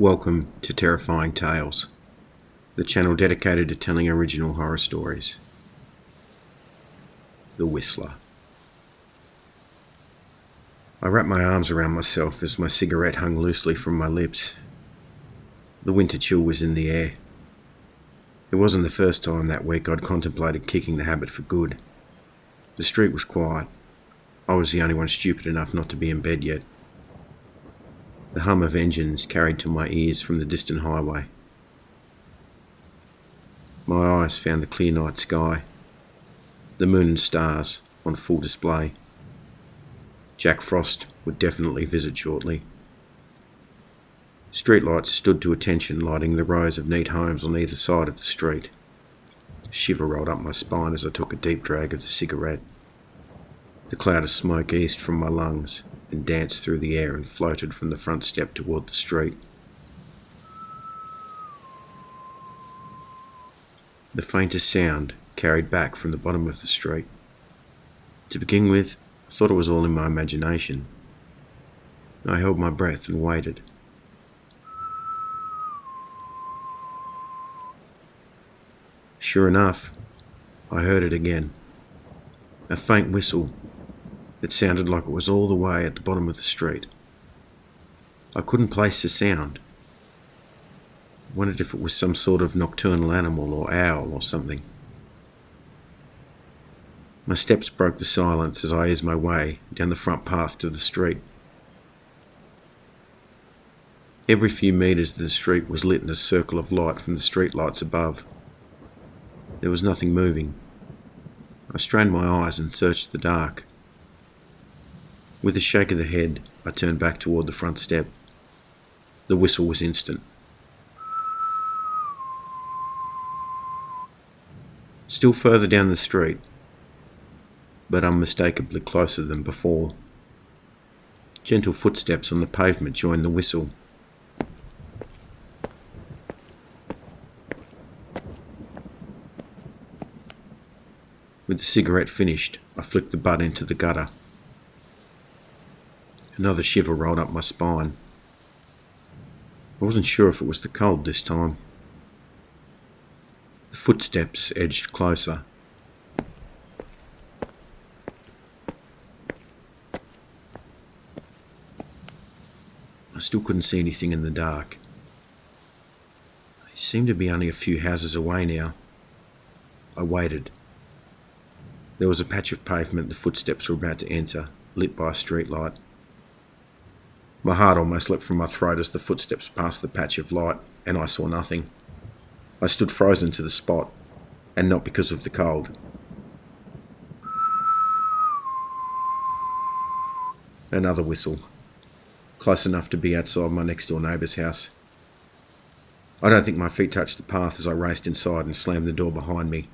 Welcome to Terrifying Tales, the channel dedicated to telling original horror stories. The Whistler. I wrapped my arms around myself as my cigarette hung loosely from my lips. The winter chill was in the air. It wasn't the first time that week I'd contemplated kicking the habit for good. The street was quiet. I was the only one stupid enough not to be in bed yet. The hum of engines carried to my ears from the distant highway. My eyes found the clear night sky, the moon and stars on full display. Jack Frost would definitely visit shortly. Streetlights stood to attention, lighting the rows of neat homes on either side of the street. A shiver rolled up my spine as I took a deep drag of the cigarette. The cloud of smoke eased from my lungs and danced through the air and floated from the front step toward the street. The faintest sound carried back from the bottom of the street. To begin with, I thought it was all in my imagination. I held my breath and waited. Sure enough, I heard it again. A faint whistle. It sounded like it was all the way at the bottom of the street. I couldn't place the sound. I wondered if it was some sort of nocturnal animal or owl or something. My steps broke the silence as I eased my way down the front path to the street. Every few metres the street was lit in a circle of light from the street lights above. There was nothing moving. I strained my eyes and searched the dark. With a shake of the head, I turned back toward the front step. The whistle was instant. Still further down the street, but unmistakably closer than before. Gentle footsteps on the pavement joined the whistle. With the cigarette finished, I flicked the butt into the gutter. Another shiver rolled up my spine. I wasn't sure if it was the cold this time. The footsteps edged closer. I still couldn't see anything in the dark. They seemed to be only a few houses away now. I waited. There was a patch of pavement the footsteps were about to enter, lit by a streetlight. My heart almost leapt from my throat as the footsteps passed the patch of light, and I saw nothing. I stood frozen to the spot, and not because of the cold. Another whistle, close enough to be outside my next-door neighbour's house. I don't think my feet touched the path as I raced inside and slammed the door behind me.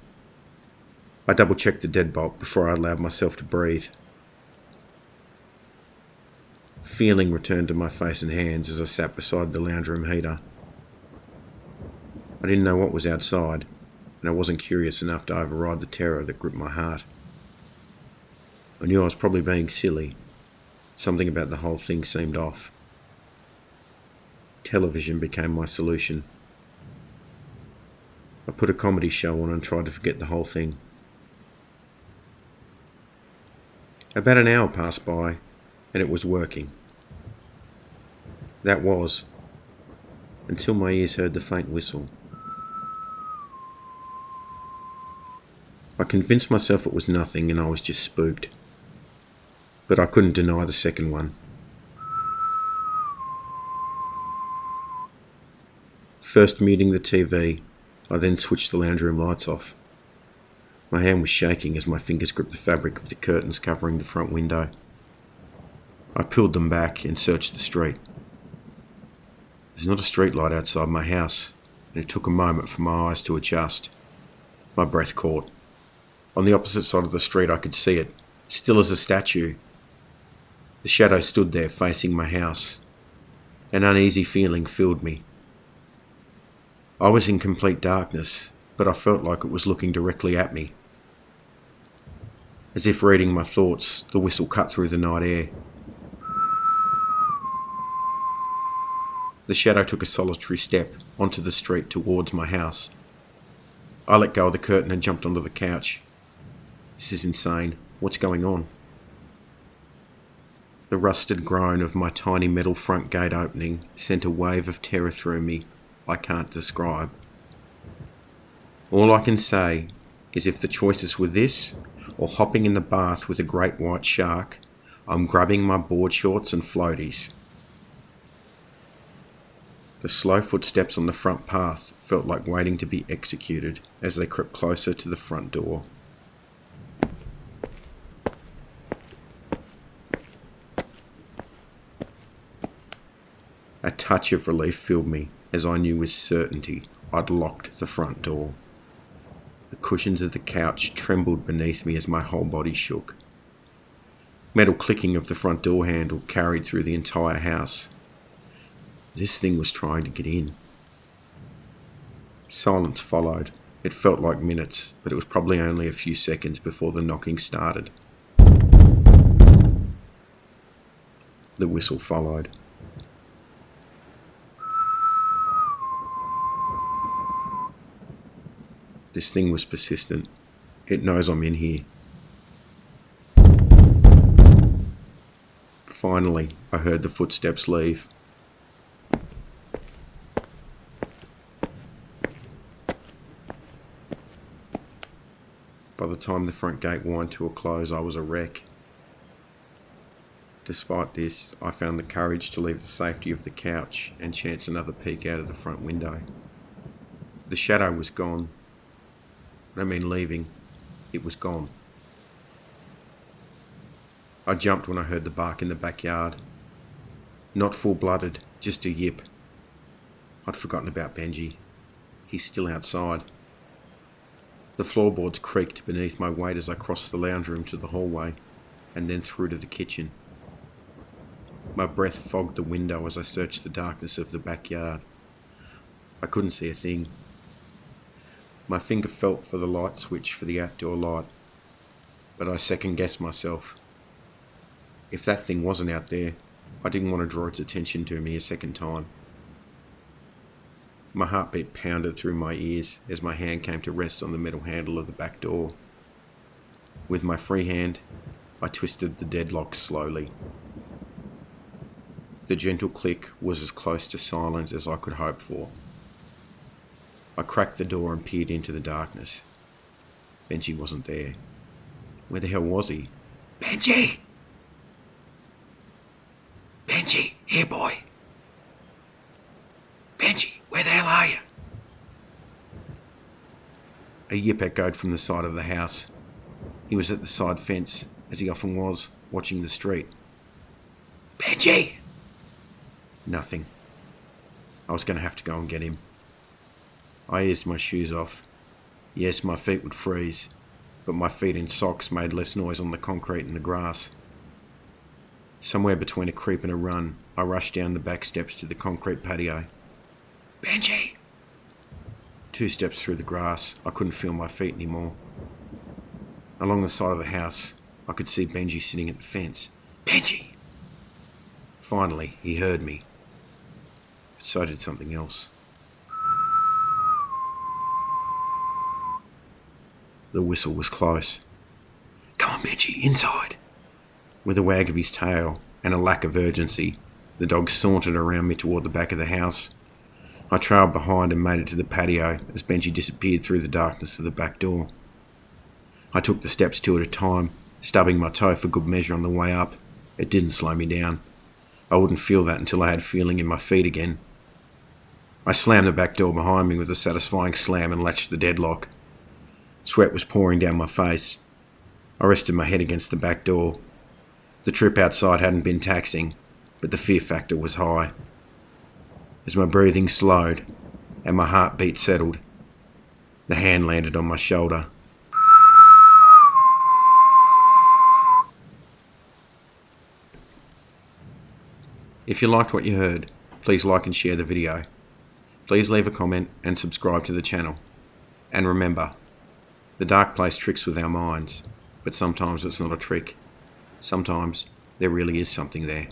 I double-checked the deadbolt before I allowed myself to breathe. Feeling returned to my face and hands as I sat beside the lounge room heater. I didn't know what was outside, and I wasn't curious enough to override the terror that gripped my heart. I knew I was probably being silly. Something about the whole thing seemed off. Television became my solution. I put a comedy show on and tried to forget the whole thing. About an hour passed by, and it was working. That was, until my ears heard the faint whistle. I convinced myself it was nothing and I was just spooked. But I couldn't deny the second one. First muting the TV, I then switched the lounge room lights off. My hand was shaking as my fingers gripped the fabric of the curtains covering the front window. I peeled them back and searched the street. There's not a street light outside my house, and it took a moment for my eyes to adjust. My breath caught. On the opposite side of the street I could see it, still as a statue. The shadow stood there facing my house. An uneasy feeling filled me. I was in complete darkness, but I felt like it was looking directly at me. As if reading my thoughts, the whistle cut through the night air. The shadow took a solitary step onto the street towards my house. I let go of the curtain and jumped onto the couch. This is insane. What's going on? The rusted groan of my tiny metal front gate opening sent a wave of terror through me I can't describe. All I can say is if the choices were this, or hopping in the bath with a great white shark, I'm grabbing my board shorts and floaties. The slow footsteps on the front path felt like waiting to be executed as they crept closer to the front door. A touch of relief filled me as I knew with certainty I'd locked the front door. The cushions of the couch trembled beneath me as my whole body shook. Metal clicking of the front door handle carried through the entire house. This thing was trying to get in. Silence followed. It felt like minutes, but it was probably only a few seconds before the knocking started. The whistle followed. This thing was persistent. It knows I'm in here. Finally, I heard the footsteps leave. By the time the front gate whined to a close, I was a wreck. Despite this, I found the courage to leave the safety of the couch and chance another peek out of the front window. The shadow was gone. I don't mean leaving, it was gone. I jumped when I heard the bark in the backyard. Not full-blooded, just a yip. I'd forgotten about Benji. He's still outside. The floorboards creaked beneath my weight as I crossed the lounge room to the hallway, and then through to the kitchen. My breath fogged the window as I searched the darkness of the backyard. I couldn't see a thing. My finger felt for the light switch for the outdoor light, but I second-guessed myself. If that thing wasn't out there, I didn't want to draw its attention to me a second time. My heartbeat pounded through my ears as my hand came to rest on the metal handle of the back door. With my free hand, I twisted the deadlock slowly. The gentle click was as close to silence as I could hope for. I cracked the door and peered into the darkness. Benji wasn't there. Where the hell was he? Benji! Benji, here boy! Benji, where the hell are you? A yip echoed from the side of the house. He was at the side fence, as he often was, watching the street. Benji! Nothing. I was going to have to go and get him. I eased my shoes off. Yes, my feet would freeze, but my feet in socks made less noise on the concrete and the grass. Somewhere between a creep and a run, I rushed down the back steps to the concrete patio. Benji! 2 steps through the grass, I couldn't feel my feet anymore. Along the side of the house, I could see Benji sitting at the fence. Benji! Finally, he heard me. But so did something else. The whistle was close. Come on, Benji, inside. With a wag of his tail and a lack of urgency, the dog sauntered around me toward the back of the house. I trailed behind and made it to the patio as Benji disappeared through the darkness of the back door. I took the steps 2 at a time, stubbing my toe for good measure on the way up. It didn't slow me down. I wouldn't feel that until I had feeling in my feet again. I slammed the back door behind me with a satisfying slam and latched the deadlock. Sweat was pouring down my face. I rested my head against the back door. The trip outside hadn't been taxing, but the fear factor was high. As my breathing slowed and my heartbeat settled, the hand landed on my shoulder. If you liked what you heard, please like and share the video. Please leave a comment and subscribe to the channel. And remember, the dark place tricks with our minds, but sometimes it's not a trick. Sometimes there really is something there.